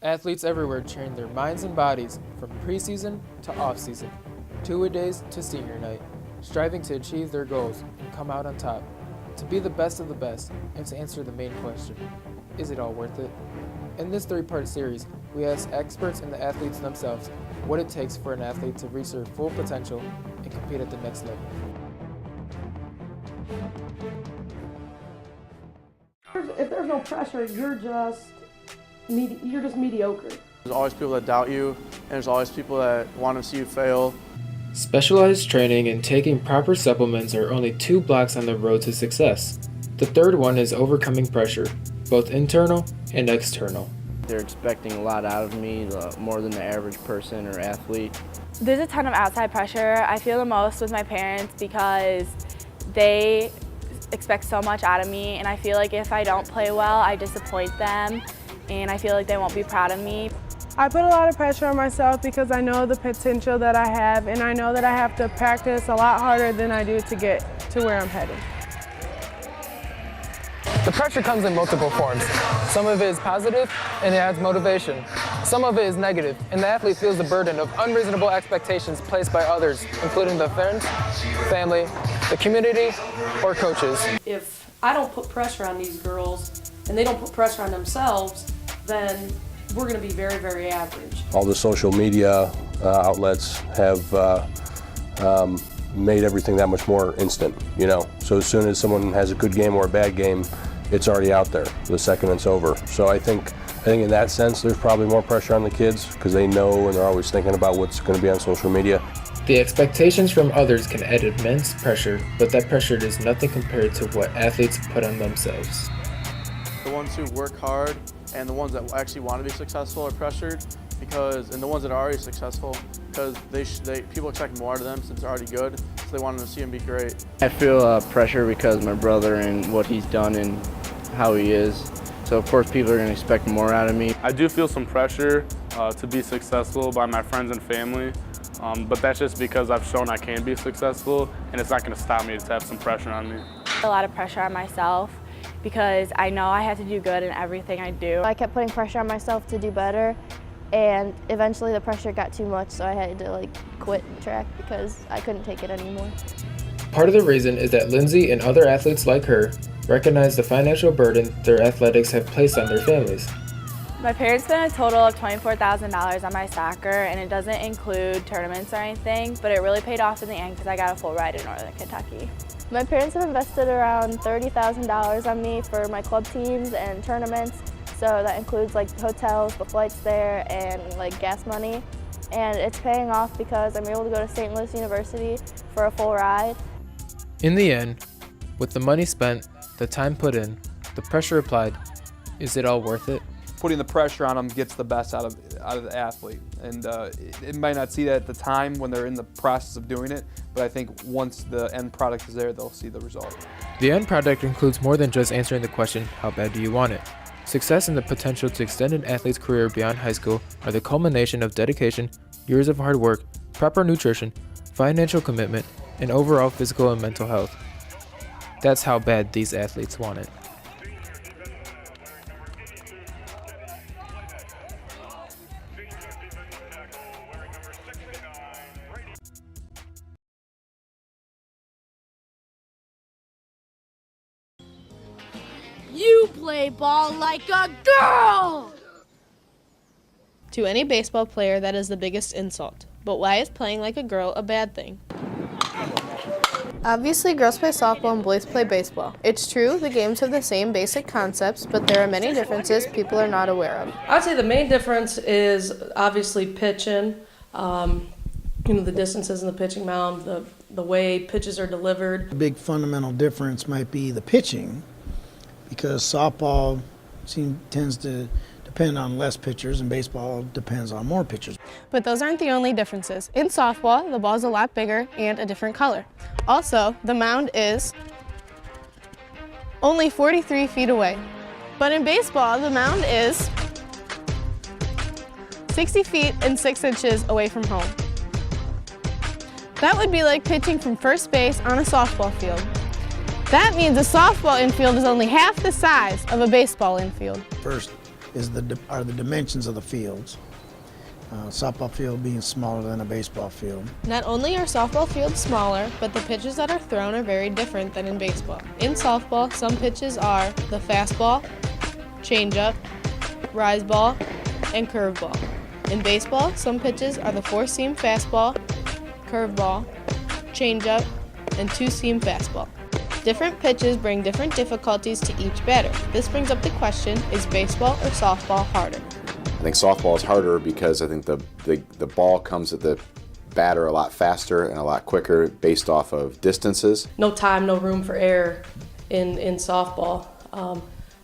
Athletes everywhere train their minds and bodies from preseason to off-season, two-a-days to senior night, striving to achieve their goals and come out on top, to be the best of the best, and to answer the main question, is it all worth it? In this three-part series, we ask experts and the athletes themselves what it takes for an athlete to reach their full potential and compete at the next level. If there's no pressure, you're just mediocre. There's always people that doubt you, and there's always people that want to see you fail. Specialized training and taking proper supplements are only 2 blocks on the road to success. The third one is overcoming pressure, both internal and external. They're expecting a lot out of me, more than the average person or athlete. There's a ton of outside pressure. I feel the most with my parents because they expect so much out of me, and I feel like if I don't play well, I disappoint them, and I feel like they won't be proud of me. I put a lot of pressure on myself because I know the potential that I have, and I know that I have to practice a lot harder than I do to get to where I'm headed. The pressure comes in multiple forms. Some of it is positive and it adds motivation. Some of it is negative, and the athlete feels the burden of unreasonable expectations placed by others, including their friends, family, the community, or coaches. If I don't put pressure on these girls and they don't put pressure on themselves, then we're going to be very, very average. All the social media outlets have made everything that much more instant, you know. So as soon as someone has a good game or a bad game, it's already out there the second it's over. So I think in that sense, there's probably more pressure on the kids because they know and they're always thinking about what's going to be on social media. The expectations from others can add immense pressure, but that pressure is nothing compared to what athletes put on themselves. The ones who work hard and the ones that actually want to be successful are pressured and the ones that are already successful, because people expect more out of them since they're already good, so they want them to see them be great. I feel pressure because my brother and what he's done and how he is. So of course people are going to expect more out of me. I do feel some pressure to be successful by my friends and family, but that's just because I've shown I can be successful, and it's not going to stop me to have some pressure on me. A lot of pressure on myself because I know I have to do good in everything I do. I kept putting pressure on myself to do better, and eventually the pressure got too much, so I had to quit track because I couldn't take it anymore. Part of the reason is that Lindsay and other athletes like her recognize the financial burden their athletics have placed on their families. My parents spent a total of $24,000 on my soccer, and it doesn't include tournaments or anything, but it really paid off in the end because I got a full ride in Northern Kentucky. My parents have invested around $30,000 on me for my club teams and tournaments, so that includes hotels, the flights there, and gas money. And it's paying off because I'm able to go to St. Louis University for a full ride. In the end, with the money spent, the time put in, the pressure applied, is it all worth it? Putting the pressure on them gets the best out of the athlete, and it might not see that at the time when they're in the process of doing it, but I think once the end product is there, they'll see the result. The end product includes more than just answering the question, how bad do you want it? Success and the potential to extend an athlete's career beyond high school are the culmination of dedication, years of hard work, proper nutrition, financial commitment, and overall physical and mental health. That's how bad these athletes want it. You play ball like a girl! To any baseball player, that is the biggest insult. But why is playing like a girl a bad thing? Obviously, girls play softball and boys play baseball. It's true, the games have the same basic concepts, but there are many differences people are not aware of. I'd say the main difference is obviously pitching, the distances in the pitching mound, the way pitches are delivered. The big fundamental difference might be the pitching, because softball tends to depend on less pitchers and baseball depends on more pitchers. But those aren't the only differences. In softball, the ball's a lot bigger and a different color. Also, the mound is only 43 feet away. But in baseball, the mound is 60 feet and 6 inches away from home. That would be like pitching from first base on a softball field. That means a softball infield is only half the size of a baseball infield. First are the dimensions of the fields. Softball field being smaller than a baseball field. Not only are softball fields smaller, but the pitches that are thrown are very different than in baseball. In softball, some pitches are the fastball, changeup, rise ball, and curveball. In baseball, some pitches are the four-seam fastball, curveball, changeup, and two-seam fastball. Different pitches bring different difficulties to each batter. This brings up the question, is baseball or softball harder? I think softball is harder because I think the ball comes at the batter a lot faster and a lot quicker based off of distances. No time, no room for error in softball.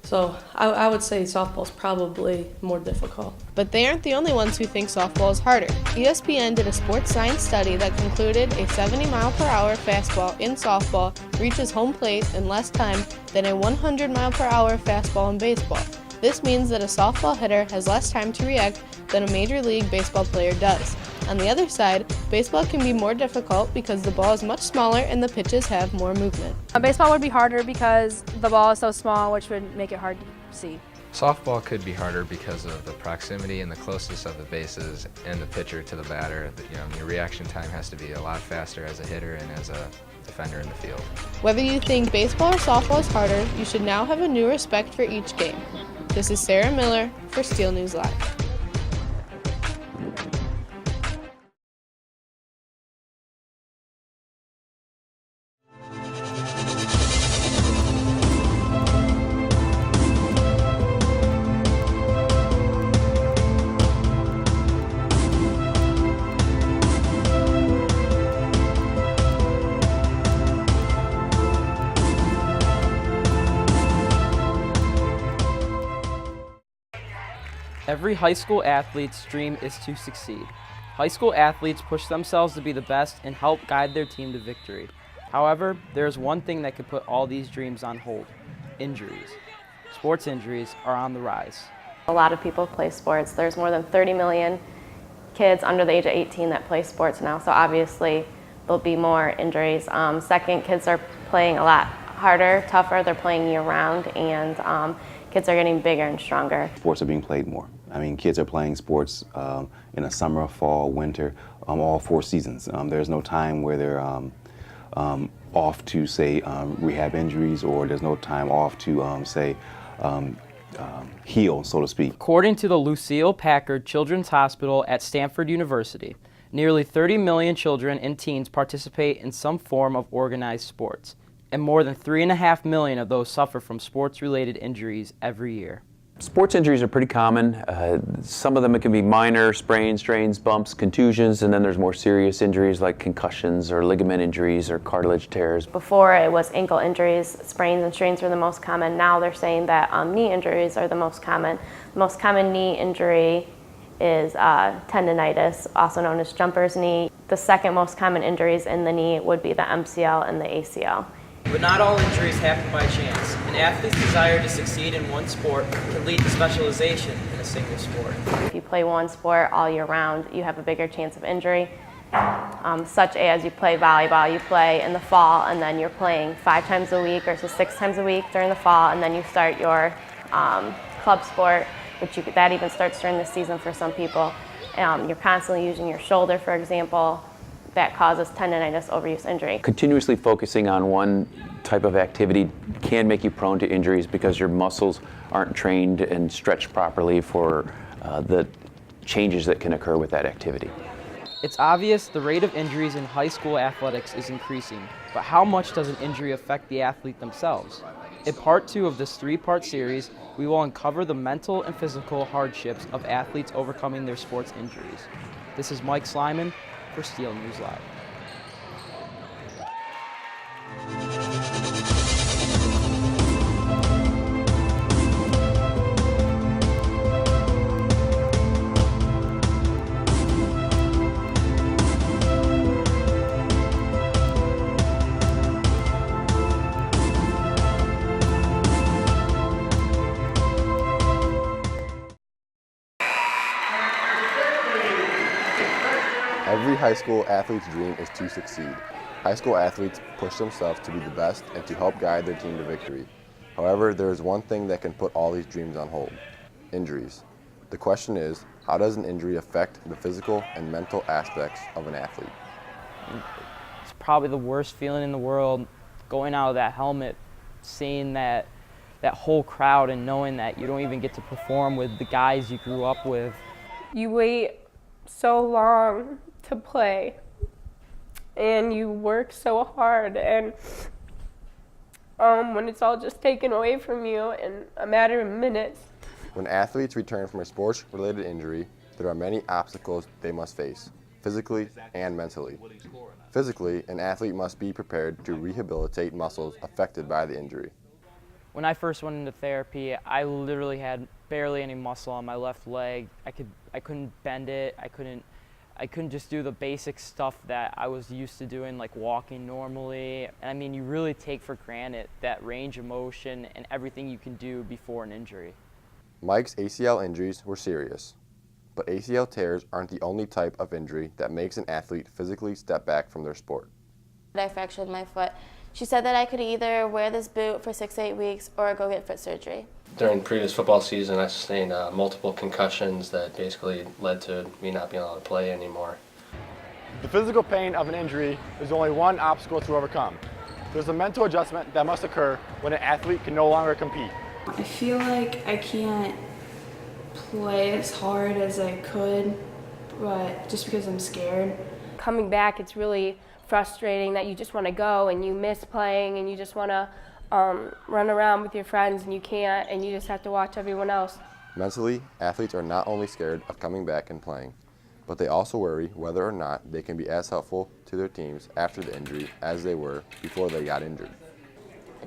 So I would say softball's probably more difficult. But they aren't the only ones who think softball is harder. ESPN did a sports science study that concluded a 70-mile-per-hour fastball in softball reaches home plate in less time than a 100-mile-per-hour fastball in baseball. This means that a softball hitter has less time to react than a Major League Baseball player does. On the other side, baseball can be more difficult because the ball is much smaller and the pitches have more movement. Baseball would be harder because the ball is so small, which would make it hard to see. Softball could be harder because of the proximity and the closeness of the bases and the pitcher to the batter. Your reaction time has to be a lot faster as a hitter and as a defender in the field. Whether you think baseball or softball is harder, you should now have a new respect for each game. This is Sarah Miller for Steel News Live. Every high school athlete's dream is to succeed. High school athletes push themselves to be the best and help guide their team to victory. However, there is one thing that could put all these dreams on hold: injuries. Sports injuries are on the rise. A lot of people play sports. There's more than 30 million kids under the age of 18 that play sports now, so obviously there'll be more injuries. Second, kids are playing a lot harder, tougher. They're playing year-round, and kids are getting bigger and stronger. Sports are being played more. I mean, kids are playing sports in the summer, fall, winter, all 4 seasons. There's no time where they're off to, say, rehab injuries, or there's no time off to, say, heal, so to speak. According to the Lucille Packard Children's Hospital at Stanford University, nearly 30 million children and teens participate in some form of organized sports, and more than 3.5 million of those suffer from sports-related injuries every year. Sports injuries are pretty common. Some of them it can be minor sprains, strains, bumps, contusions, and then there's more serious injuries like concussions or ligament injuries or cartilage tears. Before it was ankle injuries, sprains and strains were the most common. Now they're saying that knee injuries are the most common. The most common knee injury is tendinitis, also known as jumper's knee. The second most common injuries in the knee would be the MCL and the ACL. But not all injuries happen by chance. An athlete's desire to succeed in one sport can lead to specialization in a single sport. If you play one sport all year round, you have a bigger chance of injury, such as you play volleyball. You play in the fall, and then you're playing 5 times a week or so 6 times a week during the fall, and then you start your club sport, that even starts during the season for some people. You're constantly using your shoulder, for example. That causes tendinitis, overuse injury. Continuously focusing on one type of activity can make you prone to injuries because your muscles aren't trained and stretched properly for the changes that can occur with that activity. It's obvious the rate of injuries in high school athletics is increasing, but how much does an injury affect the athlete themselves? In part 2 of this 3-part series, we will uncover the mental and physical hardships of athletes overcoming their sports injuries. This is Mike Slyman for Steel News Live. Every high school athlete's dream is to succeed. High school athletes push themselves to be the best and to help guide their team to victory. However, there is one thing that can put all these dreams on hold: injuries. The question is, how does an injury affect the physical and mental aspects of an athlete? It's probably the worst feeling in the world, going out of that helmet, seeing that whole crowd and knowing that you don't even get to perform with the guys you grew up with. You wait so long to play and you work so hard, and when it's all just taken away from you in a matter of minutes. When athletes return from a sports-related injury, there are many obstacles they must face, physically and mentally. Physically, an athlete must be prepared to rehabilitate muscles affected by the injury. When I first went into therapy, I literally had barely any muscle on my left leg. I couldn't bend it. I couldn't just do the basic stuff that I was used to doing, like walking normally. And I mean, you really take for granted that range of motion and everything you can do before an injury. Mike's ACL injuries were serious, but ACL tears aren't the only type of injury that makes an athlete physically step back from their sport. I fractured my foot. She said that I could either wear this boot for 6 to 8 weeks or go get foot surgery. During previous football season, I sustained multiple concussions that basically led to me not being able to play anymore. The physical pain of an injury is only one obstacle to overcome. There's a mental adjustment that must occur when an athlete can no longer compete. I feel like I can't play as hard as I could, but just because I'm scared. Coming back, it's really frustrating that you just want to go and you miss playing and you just want to run around with your friends and you can't, and you just have to watch everyone else. Mentally, athletes are not only scared of coming back and playing, but they also worry whether or not they can be as helpful to their teams after the injury as they were before they got injured.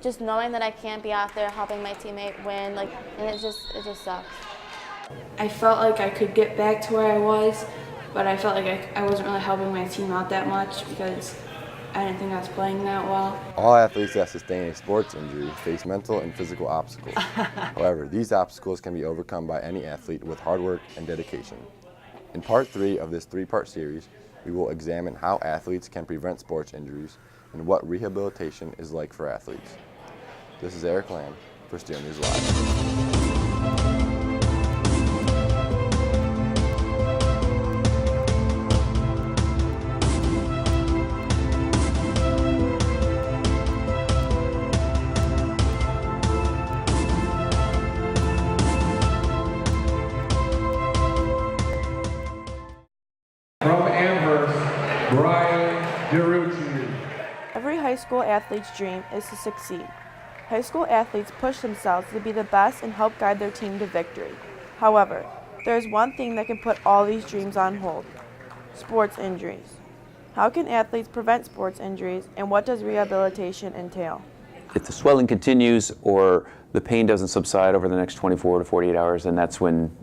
Just knowing that I can't be out there helping my teammate win, and it just sucks. I felt like I could get back to where I was, but I felt like I wasn't really helping my team out that much because I didn't think I was playing that well. All athletes that sustain a sports injury face mental and physical obstacles. However, these obstacles can be overcome by any athlete with hard work and dedication. In part 3 of this 3-part series, we will examine how athletes can prevent sports injuries and what rehabilitation is like for athletes. This is Eric Lamb for Steel News Live. Every high school athlete's dream is to succeed. High school athletes push themselves to be the best and help guide their team to victory. However, there is one thing that can put all these dreams on hold: sports injuries. How can athletes prevent sports injuries, and what does rehabilitation entail? If the swelling continues or the pain doesn't subside over the next 24 to 48 hours, then that's when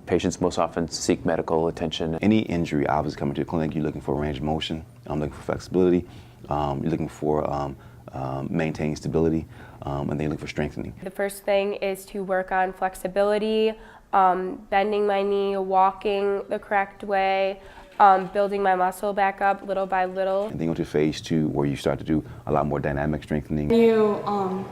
patients most often seek medical attention. Any injury, obviously coming to the clinic, you're looking for range of motion, looking for flexibility, you're looking for maintaining stability, and then you're looking for strengthening. The first thing is to work on flexibility, bending my knee, walking the correct way, building my muscle back up little by little. And then go to phase 2 where you start to do a lot more dynamic strengthening. You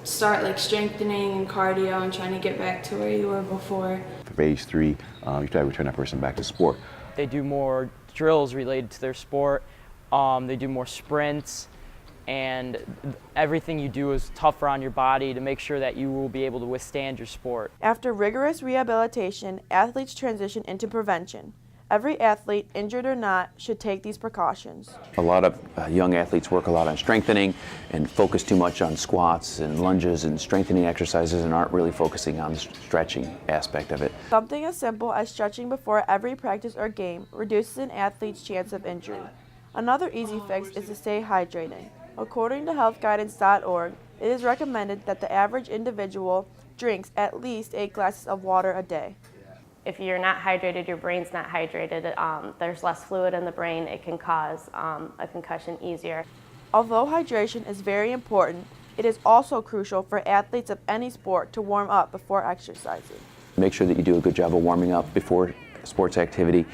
start like strengthening and cardio and trying to get back to where you were before. For phase 3, you try to return that person back to sport. They do more drills related to their sport. They do more sprints, and everything you do is tougher on your body to make sure that you will be able to withstand your sport. After rigorous rehabilitation, athletes transition into prevention. Every athlete, injured or not, should take these precautions. A lot of young athletes work a lot on strengthening and focus too much on squats and lunges and strengthening exercises and aren't really focusing on the stretching aspect of it. Something as simple as stretching before every practice or game reduces an athlete's chance of injury. Another easy fix is to stay hydrated. According to healthguidance.org, it is recommended that the average individual drinks at least 8 glasses of water a day. If you're not hydrated, your brain's not hydrated, there's less fluid in the brain, it can cause a concussion easier. Although hydration is very important, it is also crucial for athletes of any sport to warm up before exercising. Make sure that you do a good job of warming up before sports activity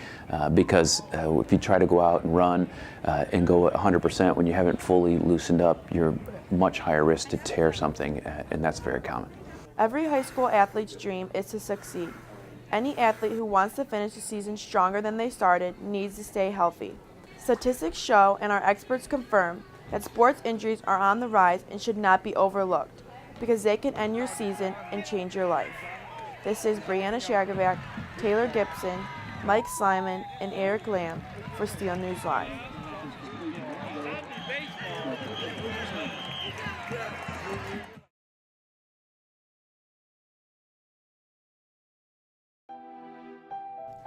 because if you try to go out and run and go 100% when you haven't fully loosened up, you're much higher risk to tear something, and that's very common. Every high school athlete's dream is to succeed. Any athlete who wants to finish the season stronger than they started needs to stay healthy. Statistics show and our experts confirm that sports injuries are on the rise and should not be overlooked because they can end your season and change your life. This is Brianna Shagovac, Taylor Gibson, Mike Simon, and Eric Lamb for Steel News Live.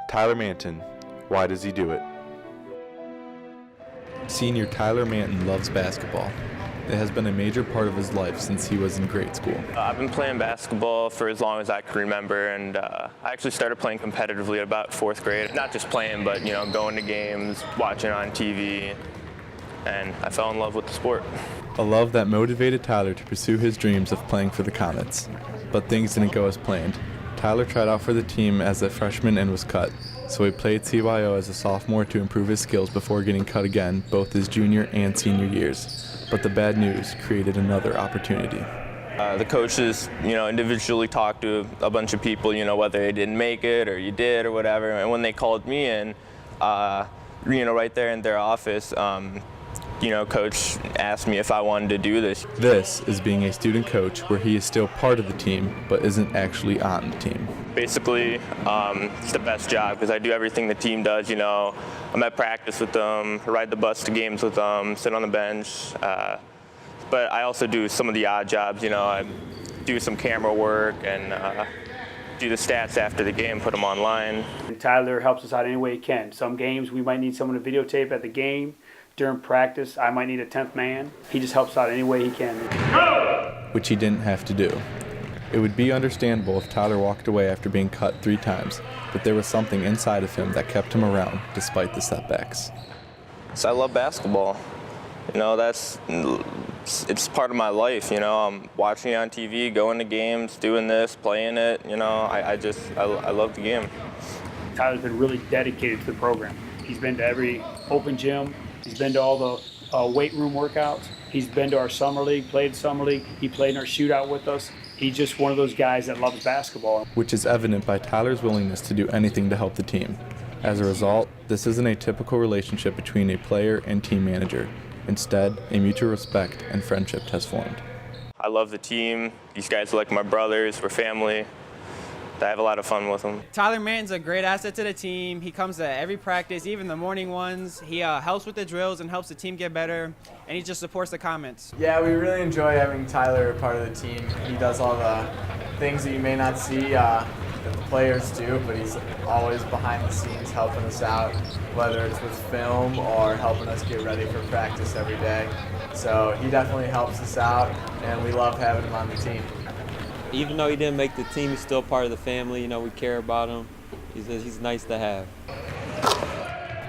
Tyler Mantin. Why does he do it? Senior Tyler Mantin loves basketball. It has been a major part of his life since he was in grade school. I've been playing basketball for as long as I can remember, and I actually started playing competitively at about 4th grade. Not just playing, but going to games, watching on TV, and I fell in love with the sport. A love that motivated Tyler to pursue his dreams of playing for the Comets. But things didn't go as planned. Tyler tried out for the team as a freshman and was cut, so he played CYO as a sophomore to improve his skills before getting cut again both his junior and senior years. But the bad news created another opportunity. The coaches, individually talked to a bunch of people, whether they didn't make it or you did or whatever. And when they called me in, right there in their office, coach asked me if I wanted to do this. This is being a student coach where he is still part of the team but isn't actually on the team. Basically, it's the best job because I do everything the team does. I'm at practice with them, ride the bus to games with them, sit on the bench. But I also do some of the odd jobs. I do some camera work and do the stats after the game, put them online. Tyler helps us out any way he can. Some games we might need someone to videotape at the game. During practice, I might need a 10th man. He just helps out any way he can. Which he didn't have to do. It would be understandable if Tyler walked away after being cut 3 times, but there was something inside of him that kept him around despite the setbacks. So I love basketball. It's part of my life. I'm watching it on TV, going to games, doing this, playing it. I love the game. Tyler's been really dedicated to the program. He's been to every open gym. He's been to all the weight room workouts. He's been to our summer league, played summer league. He played in our shootout with us. He's just one of those guys that loves basketball. Which is evident by Tyler's willingness to do anything to help the team. As a result, this isn't a typical relationship between a player and team manager. Instead, a mutual respect and friendship has formed. I love the team. These guys are like my brothers. We're family. I have a lot of fun with them. Tyler Mantin's a great asset to the team. He comes to every practice, even the morning ones. He helps with the drills and helps the team get better, and he just supports the Comets. Yeah, we really enjoy having Tyler a part of the team. He does all the things that you may not see that the players do, but he's always behind the scenes helping us out, whether it's with film or helping us get ready for practice every day. So he definitely helps us out, and we love having him on the team. Even though he didn't make the team, he's still part of the family. We care about him. He's nice to have.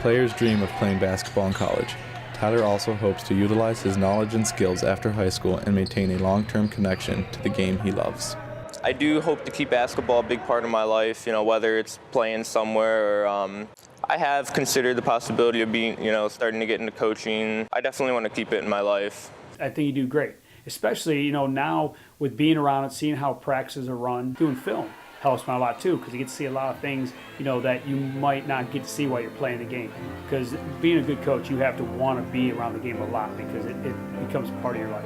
Players dream of playing basketball in college. Tyler also hopes to utilize his knowledge and skills after high school and maintain a long-term connection to the game he loves. I do hope to keep basketball a big part of my life, whether it's playing somewhere or I have considered the possibility of being, starting to get into coaching. I definitely want to keep it in my life. I think you do great, especially, now with being around and seeing how practices are run. Doing film helps me a lot too, because you get to see a lot of things, that you might not get to see while you're playing the game. Because being a good coach, you have to want to be around the game a lot because it becomes part of your life.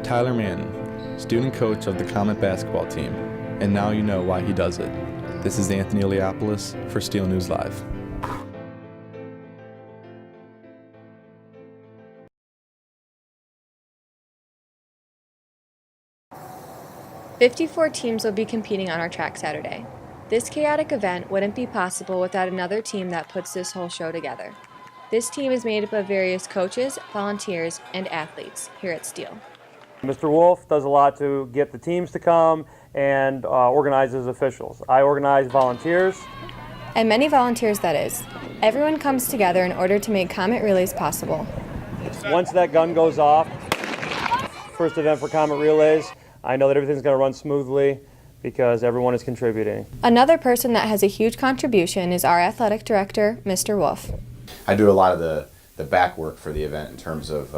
Tyler Mantin, student coach of the Comet basketball team, and now you know why he does it. This is Anthony Eliopoulos for Steel News Live. "54 teams will be competing on our track Saturday. This chaotic event wouldn't be possible without another team that puts this whole show together. This team is made up of various coaches, volunteers, and athletes here at Steel. Mr. Wolf does a lot to get the teams to come and organizes officials. I organize volunteers. And many volunteers, that is. Everyone comes together in order to make Comet Relays possible. Once that gun goes off, first event for Comet Relays, I know that everything's going to run smoothly because everyone is contributing. Another person that has a huge contribution is our athletic director, Mr. Wolf. I do a lot of the back work for the event in terms of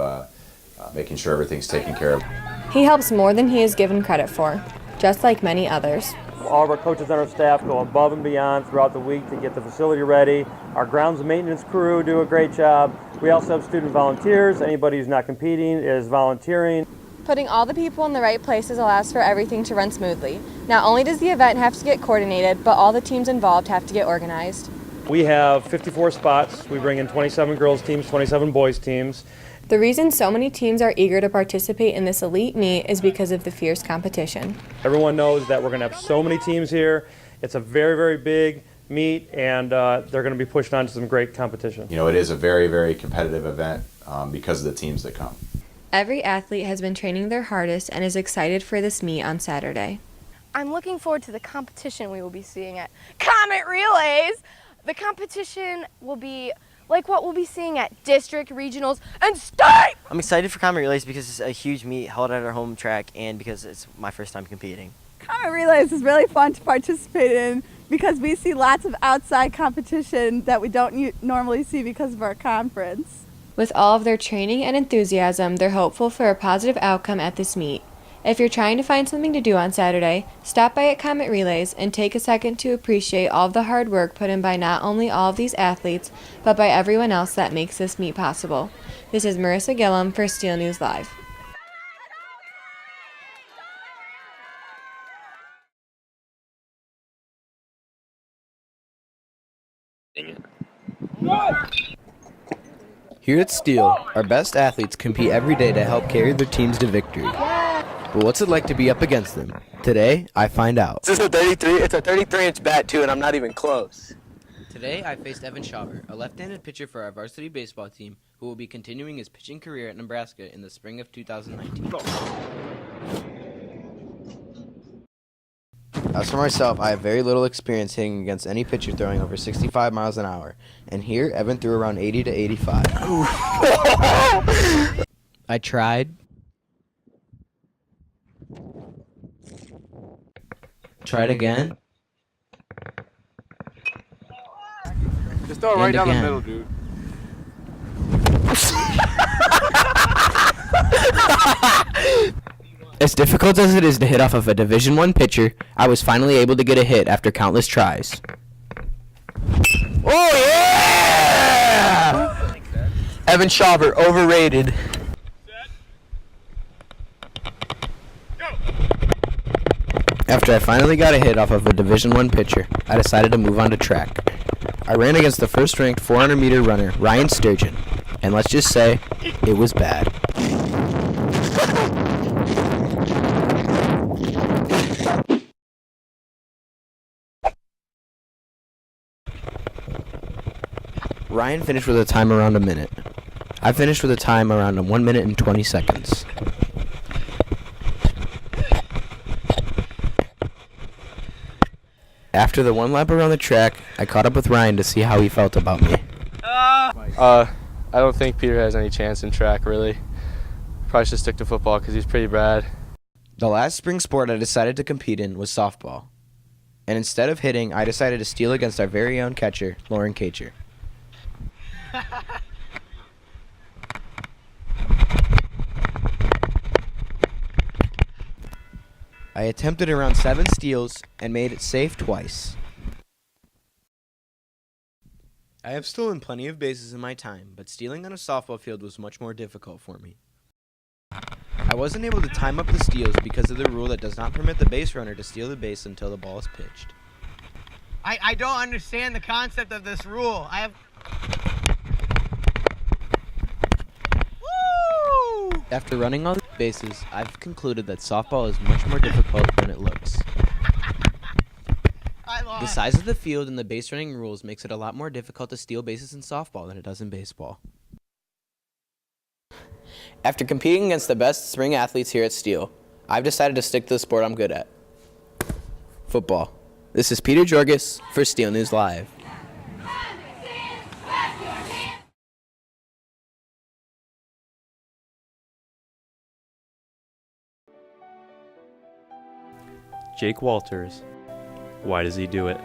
making sure everything's taken care of. He helps more than he is given credit for. just like many others. All of our coaches and our staff go above and beyond throughout the week to get the facility ready. Our grounds maintenance crew do a great job. We also have student volunteers. Anybody who's not competing is volunteering. Putting all the people in the right places allows for everything to run smoothly. Not only does the event have to get coordinated, but all the teams involved have to get organized. We have 54 spots. We bring in 27 girls teams, 27 boys teams. The reason so many teams are eager to participate in this elite meet is because of the fierce competition. Everyone knows that we're going to have so many teams here. It's a very, very big meet, and they're going to be pushed on to some great competition. You know, it is a very, very competitive event because of the teams that come. Every athlete has been training their hardest and is excited for this meet on Saturday. I'm looking forward to the competition we will be seeing at Comet Relays. The competition will be like what we'll be seeing at district, regionals, and state! I'm excited for Comet Relays because it's a huge meet held at our home track and because it's my first time competing. Comet Relays is really fun to participate in because we see lots of outside competition that we don't normally see because of our conference. With all of their training and enthusiasm, they're hopeful for a positive outcome at this meet. If you're trying to find something to do on Saturday, stop by at Comet Relays and take a second to appreciate all of the hard work put in by not only all of these athletes, but by everyone else that makes this meet possible. This is Marissa Gillum for Steel News Live. Here at Steel, our best athletes compete every day to help carry their teams to victory. But what's it like to be up against them? Today, I find out. This is a 33. It's a 33-inch bat, too, and I'm not even close. Today, I faced Evan Schauber, a left-handed pitcher for our varsity baseball team who will be continuing his pitching career at Nebraska in the spring of 2019. As for myself, I have very little experience hitting against any pitcher throwing over 65 miles an hour, and here, Evan threw around 80 to 85. I tried. Tried again. Just throw it right down the middle, dude. As difficult as it is to hit off of a Division I pitcher, I was finally able to get a hit after countless tries. Oh, yeah! Evan Schauber, overrated. After I finally got a hit off of a Division I pitcher, I decided to move on to track. I ran against the first-ranked 400-meter runner, Ryan Sturgeon, and let's just say, it was bad. Ryan finished with a time around a minute. I finished with a time around 1 minute and 20 seconds. After the one lap around the track, I caught up with Ryan to see how he felt about me. I don't think Peter has any chance in track, really. Probably should stick to football because he's pretty bad. The last spring sport I decided to compete in was softball. And instead of hitting, I decided to steal against our very own catcher, Lauren Kacher. I attempted around 7 steals and made it safe twice. I have stolen plenty of bases in my time, but stealing on a softball field was much more difficult for me. I wasn't able to time up the steals because of the rule that does not permit the base runner to steal the base until the ball is pitched. I don't understand the concept of this rule. Woo! After running all the bases, I've concluded that softball is much more difficult than it looks. The size of the field and the base running rules makes it a lot more difficult to steal bases in softball than it does in baseball. After competing against the best spring athletes here at Steel, I've decided to stick to the sport I'm good at. Football. This is Peter Jorgis for Steel News Live. Jake Walters. Why does he do it?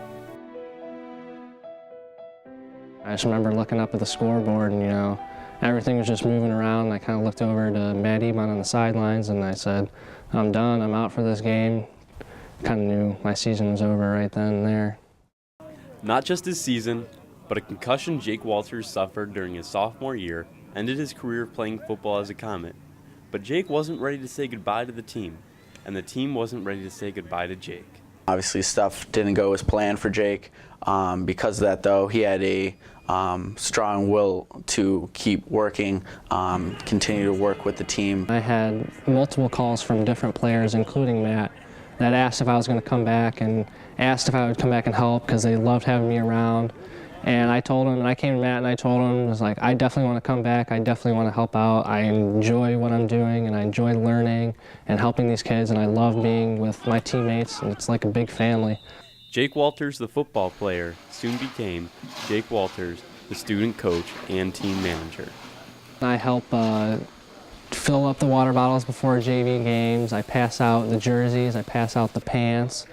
I just remember looking up at the scoreboard and, everything was just moving around. I kind of looked over to Matt Ebon on the sidelines and I said, I'm done, I'm out for this game. kind of knew my season was over right then and there. Not just his season, but a concussion Jake Walters suffered during his sophomore year ended his career playing football as a Comet. But Jake wasn't ready to say goodbye to the team, and the team wasn't ready to say goodbye to Jake. Obviously, stuff didn't go as planned for Jake. Because of that, though, he had a strong will to keep working, continue to work with the team. I had multiple calls from different players, including Matt, that asked if I was going to come back and asked if I would come back and help because they loved having me around. And I told him, and I came to Matt and I told him, I was like, I definitely want to come back. I definitely want to help out. I enjoy what I'm doing, and I enjoy learning and helping these kids, and I love being with my teammates, and it's like a big family. Jake Walters, the football player, soon became Jake Walters, the student coach and team manager. I help fill up the water bottles before JV games. I pass out the jerseys. I pass out the pants.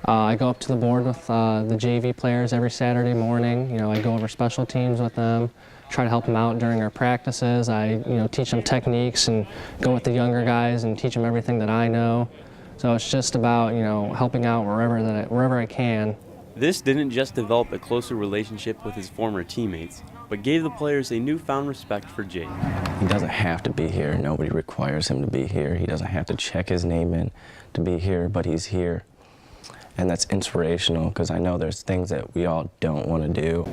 I go up to the board with the JV players every Saturday morning. You know, I go over special teams with them, try to help them out during our practices. I, teach them techniques and go with the younger guys and teach them everything that I know. So it's just about, helping out wherever I can. This didn't just develop a closer relationship with his former teammates, but gave the players a newfound respect for Jake. He doesn't have to be here. Nobody requires him to be here. He doesn't have to check his name in to be here, but he's here. And that's inspirational because I know there's things that we all don't want to do.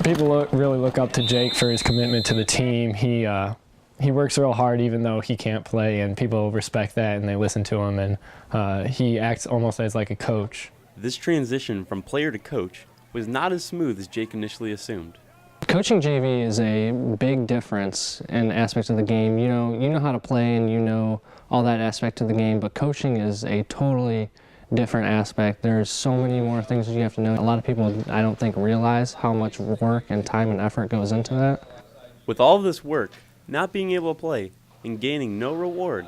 People really look up to Jake for his commitment to the team. He works real hard even though he can't play, and people respect that and they listen to him, and he acts almost as like a coach. This transition from player to coach was not as smooth as Jake initially assumed. Coaching JV is a big difference in aspects of the game. You know how to play and you know all that aspect of the game, but coaching is a totally different aspect. There's so many more things that you have to know. A lot of people, I don't think, realize how much work and time and effort goes into that. With all of this work, not being able to play, and gaining no reward,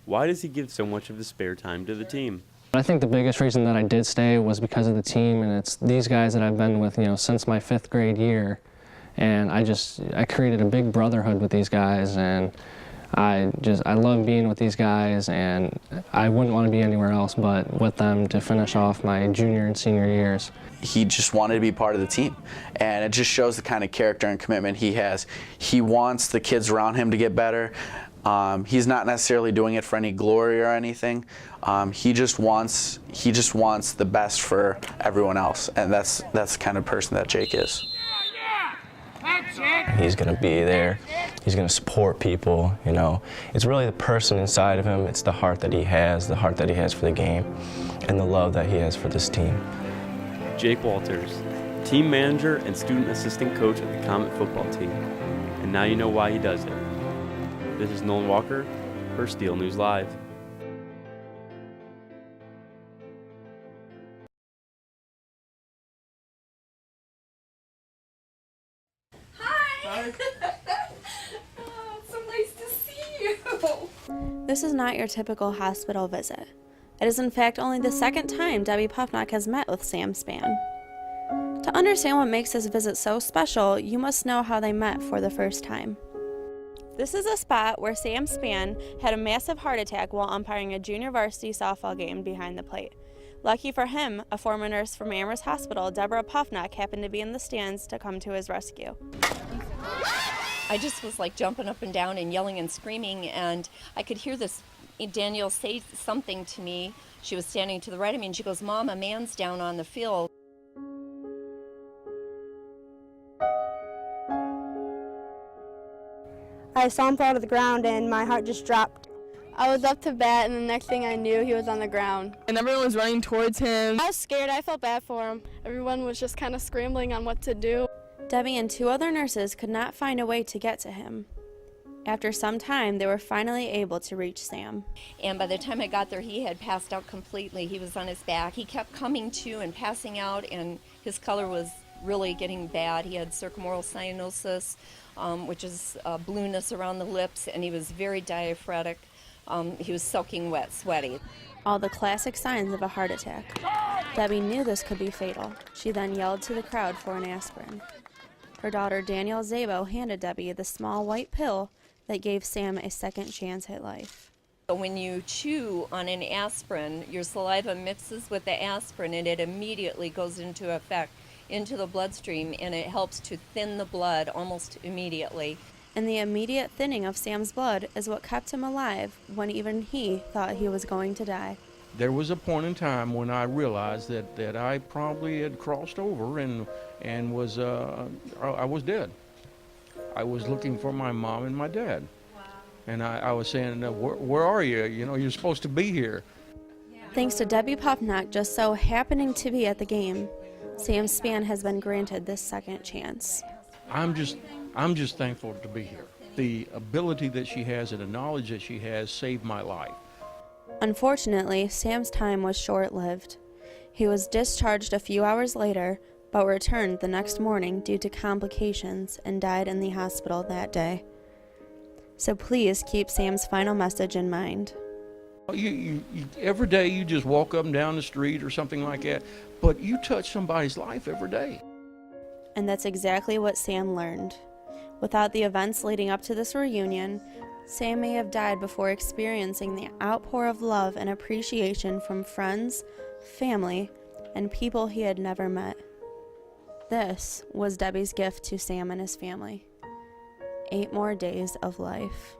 why does he give so much of his spare time to the team? I think the biggest reason that I did stay was because of the team, and it's these guys that I've been with, since my 5th grade year. And I created a big brotherhood with these guys, and I love being with these guys, and I wouldn't want to be anywhere else but with them to finish off my junior and senior years. He just wanted to be part of the team, and it just shows the kind of character and commitment he has. He wants the kids around him to get better. He's not necessarily doing it for any glory or anything. He just wants the best for everyone else, and that's the kind of person that Jake is. He's going to be there. He's going to support people, It's really the person inside of him. It's the heart that he has for the game, and the love that he has for this team. Jake Walters, team manager and student assistant coach of the Comet football team. And now you know why he does it. This is Nolan Walker for Steel News Live. Hi. Oh, it's so nice to see you. This is not your typical hospital visit. It is in fact only the second time Debbie Pufnock has met with Sam Spann. To understand what makes this visit so special, you must know how they met for the first time. This is a spot where Sam Spann had a massive heart attack while umpiring a junior varsity softball game behind the plate. Lucky for him, a former nurse from Amherst Hospital, Deborah Pufnock, happened to be in the stands to come to his rescue. I just was like jumping up and down and yelling and screaming, and I could hear this Danielle say something to me. She was standing to the right of me, and she goes, "Mom, a man's down on the field." I saw him fall to the ground and my heart just dropped. I was up to bat, and the next thing I knew, he was on the ground. And everyone was running towards him. I was scared. I felt bad for him. Everyone was just kind of scrambling on what to do. Debbie and 2 other nurses could not find a way to get to him. After some time, they were finally able to reach Sam. And by the time I got there, he had passed out completely. He was on his back. He kept coming to and passing out, and his color was really getting bad. He had circumoral cyanosis, which is blueness around the lips, and he was very diaphoretic. He was soaking wet, sweaty. All the classic signs of a heart attack. Debbie knew this could be fatal. She then yelled to the crowd for an aspirin. Her daughter Danielle Zabo handed Debbie the small white pill that gave Sam a second chance at life. When you chew on an aspirin, your saliva mixes with the aspirin and it immediately goes into effect into the bloodstream, and it helps to thin the blood almost immediately. And the immediate thinning of Sam's blood is what kept him alive when even he thought he was going to die. There was a point in time when I realized that I probably had crossed over and was I was dead. I was looking for my mom and my dad. And I was saying, where are you? You know, you're supposed to be here. Thanks to Debbie Pufnack just so happening to be at the game, Sam Spann has been granted this second chance. I'm just thankful to be here. The ability that she has and the knowledge that she has saved my life. Unfortunately, Sam's time was short-lived. He was discharged a few hours later, but returned the next morning due to complications and died in the hospital that day. So please keep Sam's final message in mind. You every day you just walk up and down the street or something like that, but you touch somebody's life every day. And that's exactly what Sam learned. Without the events leading up to this reunion, Sam may have died before experiencing the outpour of love and appreciation from friends, family, and people he had never met. This was Debbie's gift to Sam and his family. 8 more days of life.